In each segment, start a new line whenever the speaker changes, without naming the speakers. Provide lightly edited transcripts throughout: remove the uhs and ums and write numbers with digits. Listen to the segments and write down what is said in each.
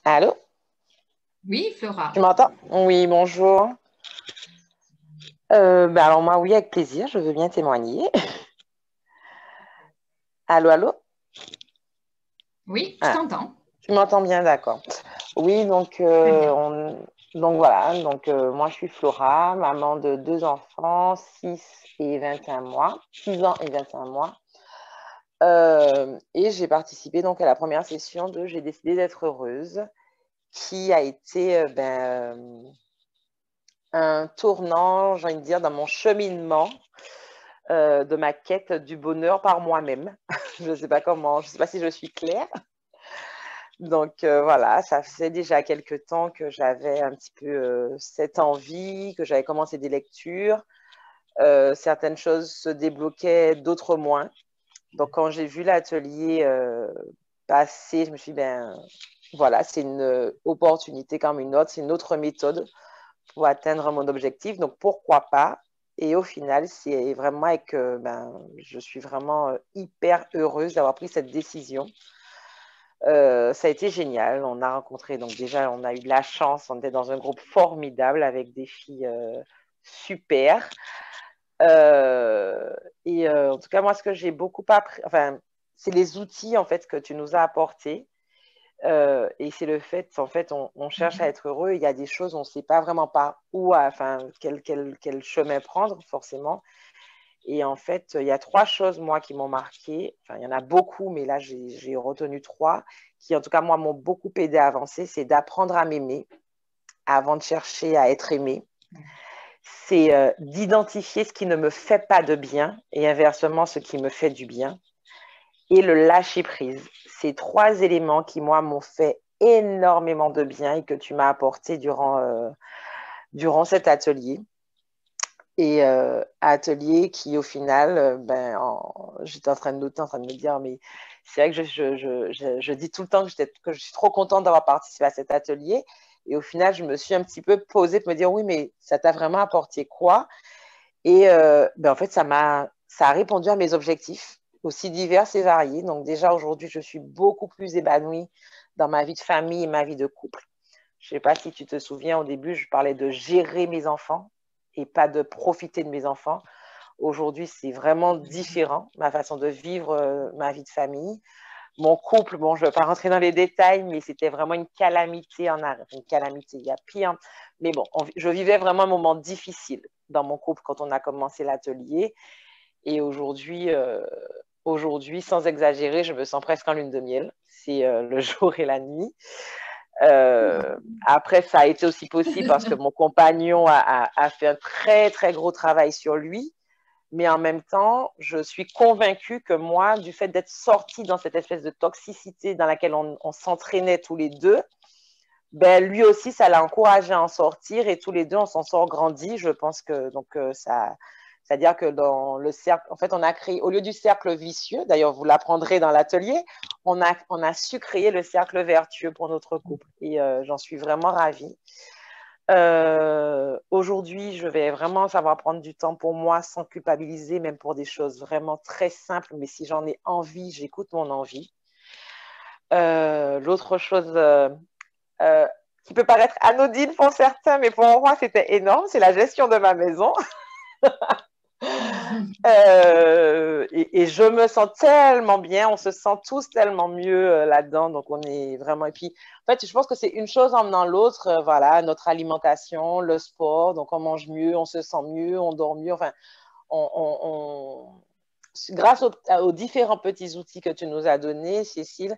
Allô?
Oui,
Tu
Flora.
m'entends? Oui, bonjour. Alors moi, oui, avec plaisir, je veux bien témoigner. Allô, allô?
Oui, je
Ah,
t'entends.
tu m'entends bien, d'accord. Oui, donc,
Très bien.
donc voilà, moi je suis Flora, maman de deux enfants, 6 et 21 mois, 6 ans et 21 mois. Et j'ai participé donc à la première session de J'ai décidé d'être heureuse, qui a été un tournant, j'ai envie de dire, dans mon cheminement de ma quête du bonheur par moi-même. Je ne sais pas comment, je ne sais pas si je suis claire. Donc voilà, ça faisait déjà quelques temps que j'avais un petit peu cette envie, que j'avais commencé des lectures. Certaines choses se débloquaient, d'autres moins. Donc quand j'ai vu l'atelier passer, je me suis dit, ben voilà, c'est une opportunité comme une autre, c'est une autre méthode pour atteindre mon objectif. Donc pourquoi pas? Et au final, c'est vraiment avec, je suis vraiment hyper heureuse d'avoir pris cette décision. Ça a été génial. On a rencontré, donc déjà, on a eu de la chance. On était dans un groupe formidable avec des filles super. Euh, En tout cas, moi, ce que j'ai beaucoup appris, enfin, c'est les outils en fait que tu nous as apportés. Et c'est le fait, en fait, on cherche à
Mhm.
être heureux. Il y a des choses, on ne sait pas vraiment par où, enfin, quel chemin prendre, forcément. Et en fait, il y a trois choses, moi, qui m'ont marqué. Enfin, il y en a beaucoup, mais là, j'ai retenu trois qui, en tout cas, moi, m'ont beaucoup aidé à avancer. C'est d'apprendre à m'aimer avant de chercher à être aimé. C'est d'identifier ce qui ne me fait pas de bien et inversement, ce qui me fait du bien. Et le lâcher prise. Ces trois éléments qui, moi, m'ont fait énormément de bien et que tu m'as apporté durant cet atelier. Et atelier qui, au final, j'étais en train de noter, en train de me dire, mais c'est vrai que je dis tout le temps que je suis trop contente d'avoir participé à cet atelier. Et au final, je me suis un petit peu posée pour me dire, oui, mais ça t'a vraiment apporté quoi? Et en fait, ça a répondu à mes objectifs, aussi divers et variés. Donc déjà, aujourd'hui, je suis beaucoup plus épanouie dans ma vie de famille et ma vie de couple. Je ne sais pas si tu te souviens, au début, je parlais de gérer mes enfants et pas de profiter de mes enfants. Aujourd'hui, c'est vraiment différent, ma façon de vivre ma vie de famille. Mon couple, bon, je ne vais pas rentrer dans les détails, mais c'était vraiment une calamité en arrière. Une calamité, il y a pire. Mais bon, je vivais vraiment un moment difficile dans mon couple quand on a commencé l'atelier. Et aujourd'hui, sans exagérer, je me sens presque en lune de miel. C'est le jour et la nuit. Après, ça a été aussi possible parce que mon compagnon a fait un très, très gros travail sur lui. Mais en même temps, je suis convaincue que moi, du fait d'être sortie dans cette espèce de toxicité dans laquelle on s'entraînait tous les deux, ben, lui aussi, ça l'a encouragé à en sortir et tous les deux, on s'en sort grandi. Je pense que donc ça, c'est-à-dire que dans le cercle, en fait, on a créé, au lieu du cercle vicieux, d'ailleurs, vous l'apprendrez dans l'atelier, on a su créer le cercle vertueux pour notre couple et j'en suis vraiment ravie. Aujourd'hui, je vais vraiment savoir prendre du temps pour moi sans culpabiliser, même pour des choses vraiment très simples. Mais si j'en ai envie, j'écoute mon envie. L'autre chose euh, qui peut paraître anodine pour certains, mais pour moi, c'était énorme, c'est la gestion de ma maison. Et je me sens tellement bien, on se sent tous tellement mieux là-dedans, donc on est vraiment. Et puis, en fait, je pense que c'est une chose emmenant l'autre, voilà, notre alimentation, le sport, donc on mange mieux, on se sent mieux, on dort mieux, enfin, on, on- on- grâce aux différents petits outils que tu nous as donnés, Cécile,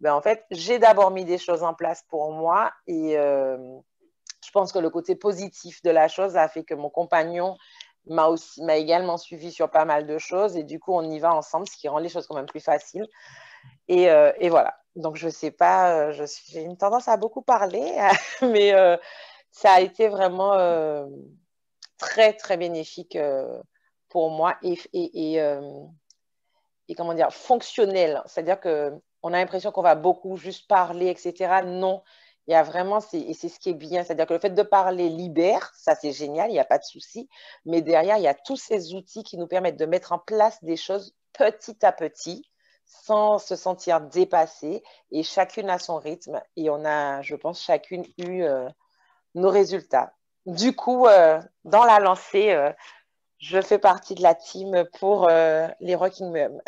ben en fait, j'ai d'abord mis des choses en place pour moi et je pense que le côté positif de la chose a fait que mon compagnon m'a également suivi sur pas mal de choses et du coup on y va ensemble, ce qui rend les choses quand même plus faciles. Et voilà. Donc je sais pas, j'ai une tendance à beaucoup parler, mais ça a été vraiment très très bénéfique pour moi et comment dire fonctionnel. C'est-à-dire que on a l'impression qu'on va beaucoup juste parler, etc. Non, il y a vraiment, et c'est ce qui est bien, c'est-à-dire que le fait de parler libère, ça c'est génial, il n'y a pas de souci, mais derrière, il y a tous ces outils qui nous permettent de mettre en place des choses petit à petit, sans se sentir dépassée. Et chacune a son rythme. Et on a, je pense, chacune eu nos résultats. Du coup, dans la lancée, je fais partie de la team pour les Rocking Moms.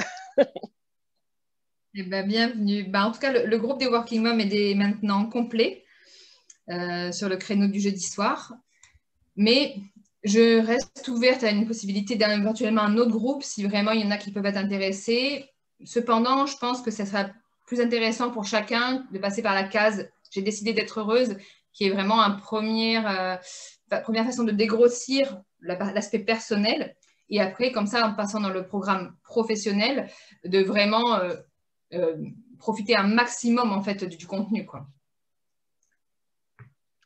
Eh ben, bienvenue. Ben, en tout cas, le groupe des Working Moms est maintenant complet sur le créneau du jeudi soir. Mais je reste ouverte à une possibilité d'éventuellement un autre groupe si vraiment il y en a qui peuvent être intéressés. Cependant, je pense que ce sera plus intéressant pour chacun de passer par la case « J'ai décidé d'être heureuse », qui est vraiment première façon de dégrossir l'aspect personnel. Et après, comme ça, en passant dans le programme professionnel, de vraiment profiter un maximum en fait du contenu, quoi.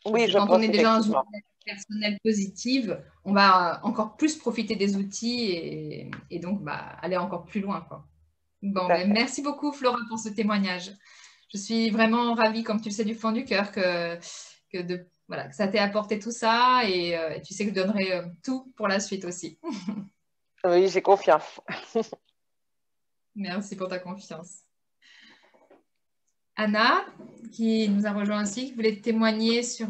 Oui, je
Quand on
pense
est déjà dans une
effectivement.
vie personnelle positive, on va encore plus profiter des outils et donc aller encore plus loin, quoi.
Tout
Bon,
à
ben,
fait.
merci beaucoup, Flora, pour ce témoignage. Je suis vraiment ravie, comme tu le sais du fond du cœur, voilà, que ça t'ait apporté tout ça et tu sais que je donnerai tout pour la suite aussi.
Oui, j'ai confiance.
Merci pour ta confiance. Anna, qui nous a rejoint aussi, qui voulait témoigner sur...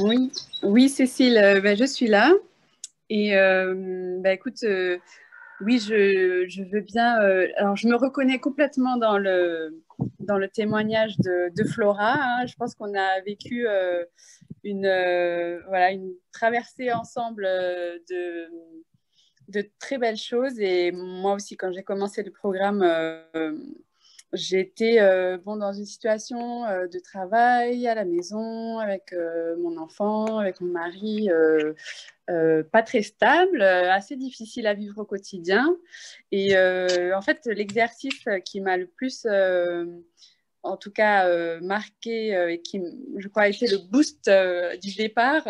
Oui, oui, Cécile, ben, je suis là. Et ben, écoute, oui, je veux bien. Alors, je me reconnais complètement dans le témoignage de Flora, hein. Je pense qu'on a vécu voilà, une traversée ensemble de très belles choses. Et moi aussi, quand j'ai commencé le programme, j'étais bon, dans une situation de travail à la maison avec mon enfant, avec mon mari, pas très stable, assez difficile à vivre au quotidien. Et en fait, l'exercice qui m'a le plus, en tout cas, marqué et qui, je crois, a été le boost du départ,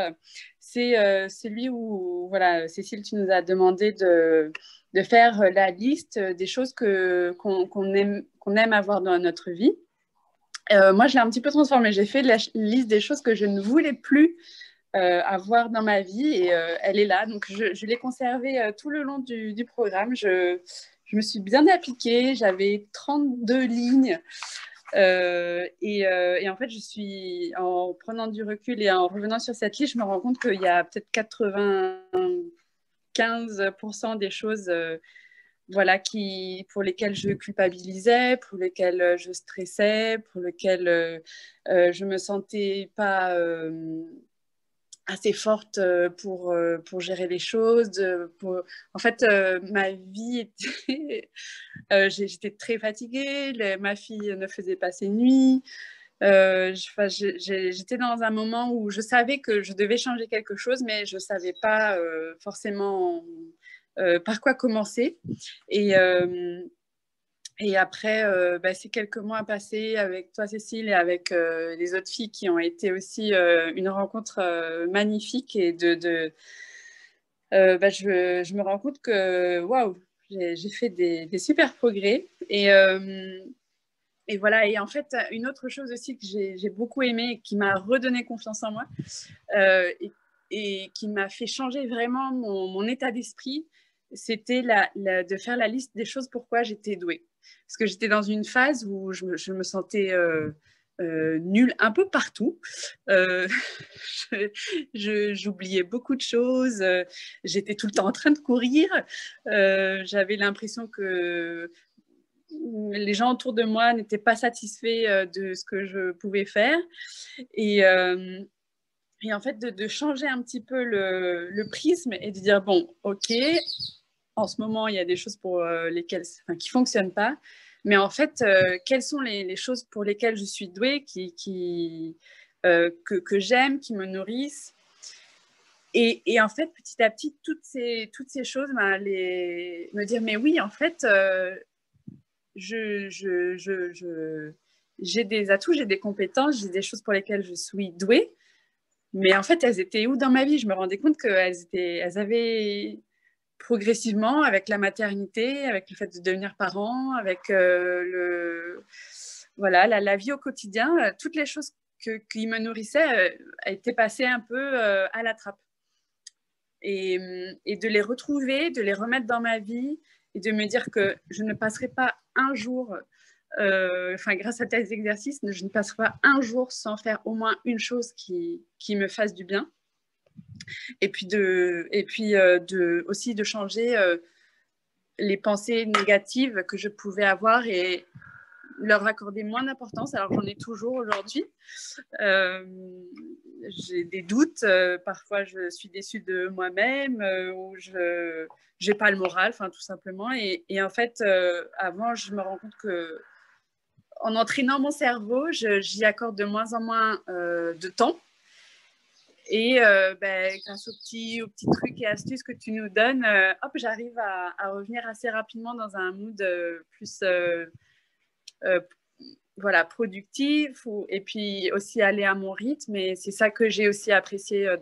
c'est celui où, voilà, Cécile, tu nous as demandé de faire la liste des choses qu'on aime avoir dans notre vie. Moi, je l'ai un petit peu transformée. J'ai fait la liste des choses que je ne voulais plus avoir dans ma vie et elle est là. Donc, je l'ai conservée tout le long du programme. Je me suis bien appliquée. J'avais 32 lignes. Et en fait, en prenant du recul et en revenant sur cette liste, je me rends compte qu'il y a peut-être 95% des choses voilà, pour lesquelles je culpabilisais, pour lesquelles je stressais, pour lesquelles je me sentais pas assez forte pour gérer les choses. En fait, ma vie était... j'étais très fatiguée, ma fille ne faisait pas ses nuits. J'étais dans un moment où je savais que je devais changer quelque chose, mais je ne savais pas forcément par quoi commencer. Et, et après, ces quelques mois passés avec toi, Cécile, et avec les autres filles qui ont été aussi une rencontre magnifique. Et je me rends compte que, waouh, j'ai fait des super progrès. Et voilà, et en fait, une autre chose aussi que j'ai beaucoup aimé et qui m'a redonné confiance en moi et qui m'a fait changer vraiment mon état d'esprit, c'était de faire la liste des choses pourquoi j'étais douée. Parce que j'étais dans une phase où je me sentais nulle un peu partout. Euh, J'oubliais beaucoup de choses. J'étais tout le temps en train de courir. J'avais l'impression que les gens autour de moi n'étaient pas satisfaits de ce que je pouvais faire. Et, et en fait, de changer un petit peu le prisme et de dire, bon, ok, en ce moment, il y a des choses pour lesquelles, qui ne fonctionnent pas. Mais en fait, quelles sont les choses pour lesquelles je suis douée, que j'aime, qui me nourrissent. Et en fait, petit à petit, toutes ces choses, me dire, mais oui, en fait, j'ai des atouts, j'ai des compétences, j'ai des choses pour lesquelles je suis douée. Mais en fait, elles étaient où dans ma vie? Je me rendais compte elles avaient progressivement, avec la maternité, avec le fait de devenir parent, avec voilà, la vie au quotidien, toutes les choses qui me nourrissaient étaient passées un peu à la trappe. Et de les retrouver, de les remettre dans ma vie et de me dire que je ne passerai pas un jour, grâce à tes exercices, je ne passerai pas un jour sans faire au moins une chose qui me fasse du bien. Et puis, aussi de changer les pensées négatives que je pouvais avoir et leur accorder moins d'importance. Alors, j'en ai toujours aujourd'hui. J'ai des doutes. Parfois, je suis déçue de moi-même ou je n'ai pas le moral, tout simplement. Et en fait, avant, je me rends compte que en entraînant mon cerveau, j'y accorde de moins en moins de temps. Et grâce aux petits trucs et astuces que tu nous donnes, j'arrive à revenir assez rapidement dans un mood plus productif et puis aussi aller à mon rythme. Et c'est ça que j'ai aussi apprécié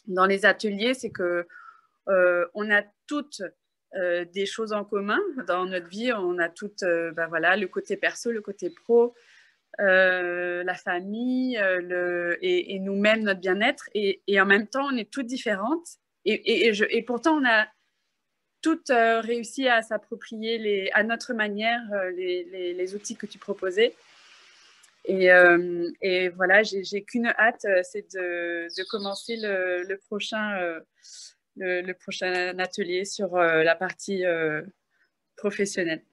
dans les ateliers, c'est que on a toutes des choses en commun dans notre vie. On a toutes le côté perso, le côté pro, la famille et nous-mêmes, notre bien-être. Et en même temps, on est toutes différentes. Et pourtant, on a toutes réussi à s'approprier à notre manière les outils que tu proposais. Et voilà, j'ai qu'une hâte, c'est de commencer le prochain atelier sur la partie professionnelle.